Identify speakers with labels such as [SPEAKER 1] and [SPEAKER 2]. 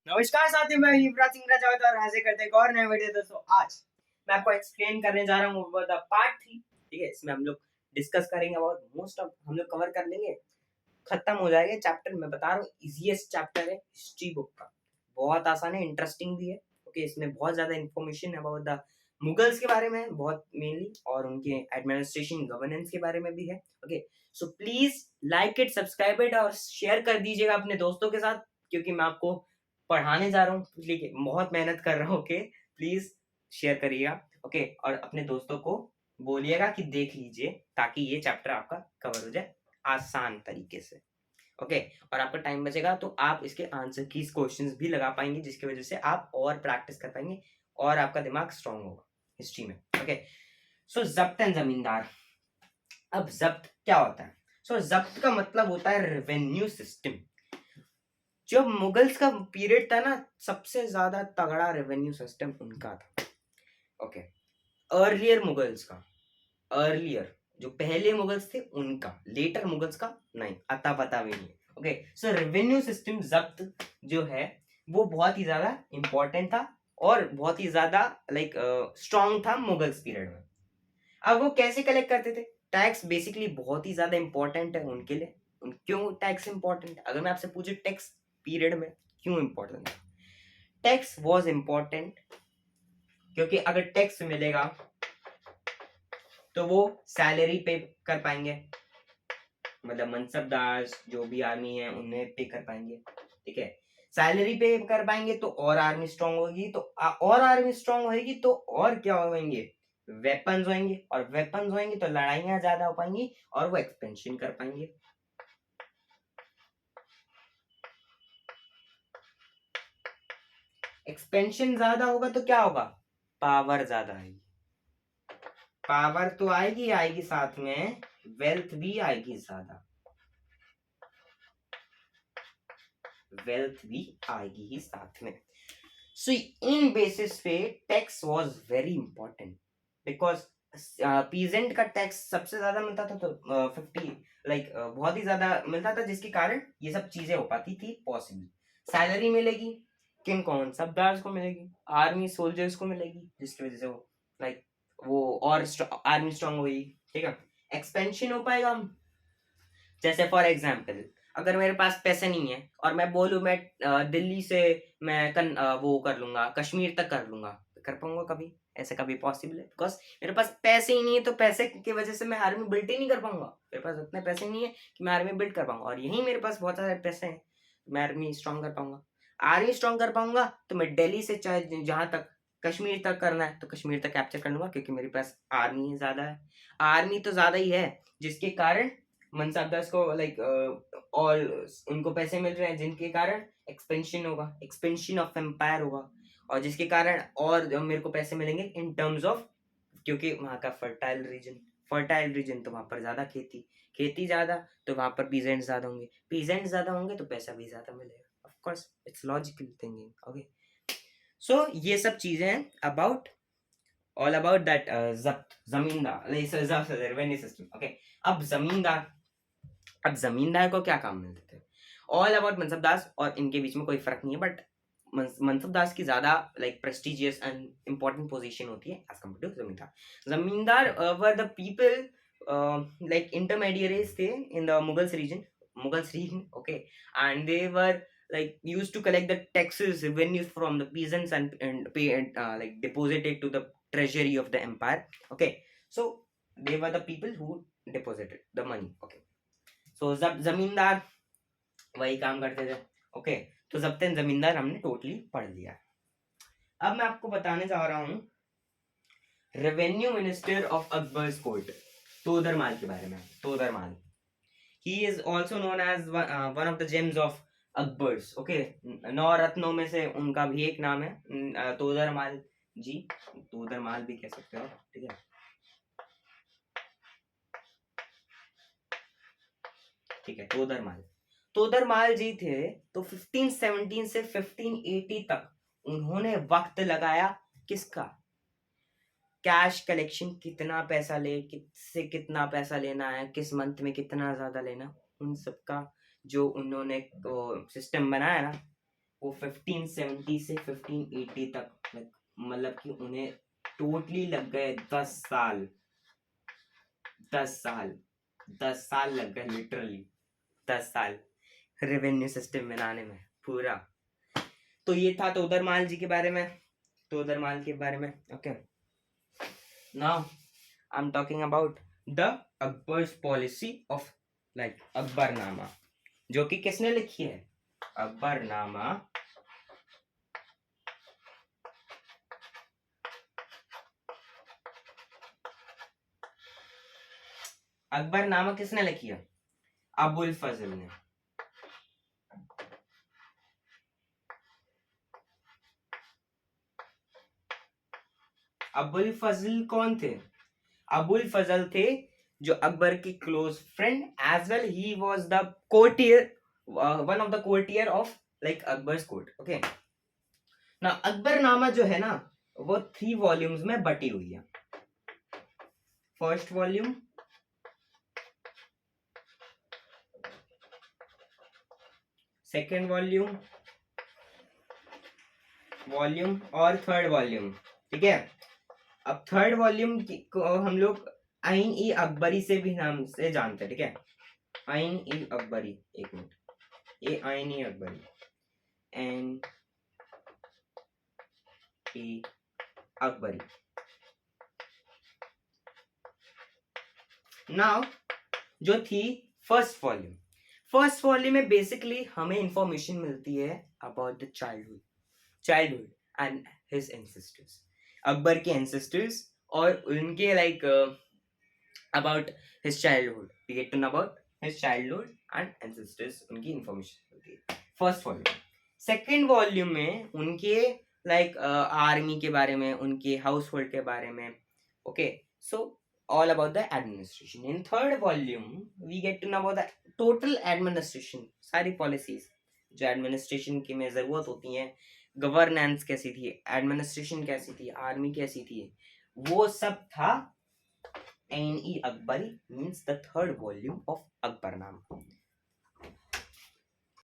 [SPEAKER 1] नमस्कार साथियों, मैं युवराज सिंह राजावत और हाजिर करते हैं एक और नए वीडियो। दोस्तों आज मैं आपको एक्सप्लेन करने जा रहा हूँ अबाउट द पार्ट 3। ठीक है, इसमें हम लोग डिस्कस करेंगे अबाउट मोस्ट ऑफ, हम लोग कवर कर लेंगे, खत्म हो जाएगा चैप्टर। मैं बता रहा हूँ इजीएस्ट चैप्टर है हिस्ट्री बुक का, बहुत आसान है, इंटरेस्टिंग भी है। ओके, इसमें बहुत ज्यादा इंफॉर्मेशन है अबाउट द मुगल्स के बारे में, बहुत मेनली, और उनके एडमिनिस्ट्रेशन गवर्नेंस के बारे में भी है। Okay, so please like it, subscribe it और शेयर कर दीजिएगा अपने दोस्तों के साथ, क्योंकि मैं आपको पढ़ाने जा रहा हूँ, इसलिए बहुत मेहनत कर रहा हूँ। ओके, प्लीज शेयर करिएगा। ओके, और अपने दोस्तों को बोलिएगा कि देख लीजिए, ताकि ये चैप्टर आपका कवर हो जाए आसान तरीके से। ओके, और आपका टाइम बचेगा तो आप इसके आंसर की क्वेश्चंस भी लगा पाएंगे, जिसकी वजह से आप और प्रैक्टिस कर पाएंगे और आपका दिमाग स्ट्रांग होगा हिस्ट्री में। ओके, सो जब्त एंड जमींदार। अब जब्त क्या होता है? सो जब्त का मतलब होता है रेवेन्यू सिस्टम। जब मुगल्स का पीरियड था ना, सबसे ज्यादा तगड़ा रेवेन्यू सिस्टम उनका था। ओके, अर्लियर मुगल्स का, अर्लियर जो पहले मुगल्स थे उनका, लेटर मुगल्स का नहीं, अता पता भी नहीं। ओके, सो रेवेन्यू सिस्टम जब्त जो है वो बहुत ही ज्यादा इंपॉर्टेंट था और बहुत ही ज्यादा लाइक स्ट्रॉन्ग था मुगल्स पीरियड में। अब वो कैसे कलेक्ट करते थे? टैक्स बेसिकली बहुत ही ज्यादा इंपॉर्टेंट है उनके लिए। क्यों टैक्स इंपॉर्टेंट? अगर मैं आपसे पूछूं टैक्स पीरियड में क्यों इंपॉर्टेंट है? टैक्स वाज इंपॉर्टेंट क्योंकि अगर टैक्स मिलेगा तो वो सैलरी पे कर पाएंगे, मतलब मनसबदार जो भी आर्मी है उन्हें पे कर पाएंगे। ठीक है, सैलरी पे कर पाएंगे तो और आर्मी स्ट्रांग होगी, तो और आर्मी स्ट्रांग होगी तो और क्या होंगे? वेपन्स होंगे, और वेपन्स होंगे तो लड़ाइयां ज्यादा हो पाएंगी और वो एक्सपेंशन कर पाएंगे। एक्सपेंशन ज्यादा होगा तो क्या होगा? पावर ज्यादा आएगी। पावर तो आएगी आएगी, साथ में वेल्थ भी आएगी ज्यादा, वेल्थ भी आएगी ही साथ में। सो इन बेसिस पे tax was very important, because peasant का टैक्स सबसे ज्यादा मिलता था, तो 50 लाइक बहुत ही ज्यादा मिलता था, जिसके कारण ये सब चीजें हो पाती थी पॉसिबल। सैलरी मिलेगी किन कौन सबदार्स को मिलेगी, आर्मी सोल्जर्स को मिलेगी, जिसकी वजह से वो लाइक वो और आर्मी स्ट्रांग हुई। ठीक है, एक्सपेंशन हो पाएगा। जैसे फॉर एग्जाम्पल, अगर मेरे पास पैसे नहीं है और मैं बोलूँ मैं दिल्ली से मैं वो कर लूंगा, कश्मीर तक कर लूंगा, कर पाऊंगा कभी? ऐसे कभी पॉसिबल है? बिकॉज मेरे पास पैसे ही नहीं है, तो पैसे की वजह से मैं आर्मी बिल्ड ही नहीं कर पाऊंगा। मेरे पास उतने पैसे नहीं है कि मैं आर्मी बिल्ड कर पाऊंगा, और यही मेरे पास बहुत सारे पैसे हैं, मैं आर्मी स्ट्रांग कर पाऊंगा। आर्मी स्ट्रांग कर पाऊंगा तो मैं दिल्ली से चाहे जहां तक कश्मीर तक करना है तो कश्मीर तक कैप्चर कर लूंगा, क्योंकि मेरे पास आर्मी ज्यादा है। आर्मी तो ज्यादा ही है, जिसके कारण मनसाबदास को लाइक और उनको पैसे मिल रहे हैं, जिनके कारण एक्सपेंशन होगा, एक्सपेंशन ऑफ एम्पायर होगा, और जिसके कारण और मेरे को पैसे मिलेंगे इन टर्म्स ऑफ, क्योंकि वहाँ का फर्टाइल रीजन, फर्टाइल रीजन तो वहाँ पर ज्यादा खेती, खेती ज्यादा तो वहाँ पर पीजेंट ज्यादा होंगे, पीजेंट ज्यादा होंगे तो पैसा भी ज्यादा मिलेगा। Of course it's logical thinking. Okay, so ये सब चीजें हैं अबाउट, ऑल अबाउट दैट जब्त, जमींदार, रेवेन्यू सिस्टम। ओके, अब जमींदार, अब जमींदार को क्या काम मिलते थे? ऑल अबाउट मनसबदास, और इनके बीच में कोई फर्क नहीं है, बट मनसबदास की ज्यादा like prestigious and important position होती है as compare to zamindar. Zamindar were the people like intermediaries थे in the Mughals region. Okay, and they were like used to collect the taxes, revenues from the peasants, and pay and like deposit it to the treasury of the empire. Okay, so they were the people who deposited the money. Okay, सो जमींदार वही काम करते थे। Okay, तो जब्ते जमींदार हमने totally पढ़ लिया। अब मैं आपको बताने जा रहा हूँ revenue minister of Akbar's court, Todarmal के बारे में। Todarmal, he is also known as one of the gems of Akbar's. Okay, 9 रत्नों में से उनका भी एक नाम है तोदरमाल जी, तोदरमाल भी कह सकते हो। ठीक है, ठीक है, तोदरमाल, तोदरमाल जी थे। तो 1517 से 1580 तक उन्होंने वक्त लगाया किसका? कैश कलेक्शन, कितना पैसा ले, किससे कितना पैसा लेना है, किस मंथ में कितना ज्यादा लेना, उन सबका जो उन्होंने सिस्टम बनाया ना, वो 1570 से 1580 तक, मतलब कि उन्हें टोटली लग गए 10 साल। 10 साल 10 साल लग गए, लिटरली 10 साल रेवेन्यू सिस्टम बनाने में पूरा। तो ये था तोदरमाल जी के बारे में, तोदरमाल के बारे में। Okay, now I am talking about the Akbar's policy of like Akbarnama, जो कि किसने लिखी है? अकबरनामा अकबरनामा किसने लिखी है? अबुल फजल ने। अबुल फजल कौन थे? अबुल फजल थे जो अकबर के close friend, as well he was the courtier, one of the courtier of like Akbar's court. Okay, ना अकबरनामा जो है ना वो 3 वॉल्यूम्स में बटी हुई है। फर्स्ट वॉल्यूम, सेकेंड वॉल्यूम और थर्ड वॉल्यूम। ठीक है, अब थर्ड वॉल्यूम को हम लोग आइन ई अकबरी से भी नाम से जानते हैं। ठीक है, आइन ई अकबरी, एक मिनट, ये आइन ई अकबरी, एन ई अकबरी। नाउ जो थी फर्स्ट वॉल्यूम में बेसिकली हमें इंफॉर्मेशन मिलती है about the childhood and his ancestors, Akbar के एंसेस्टर्स और उनके like about his childhood, we get to know about his childhood and ancestors, उनकी इंफॉर्मेशन मिलती है फर्स्ट वॉल्यूम। सेकेंड वॉल्यूम में उनके लाइक आर्मी के बारे में, उनके हाउस होल्ड के बारे में। Okay, so all about the administration. In third volume we get to know about the total administration, सारी policies जो administration की में जरूरत होती हैं, गवर्नेंस कैसी थी, एडमिनिस्ट्रेशन कैसी थी, आर्मी कैसी थी, वो सब था Ain i Akbari, means the third volume of Akbarnama.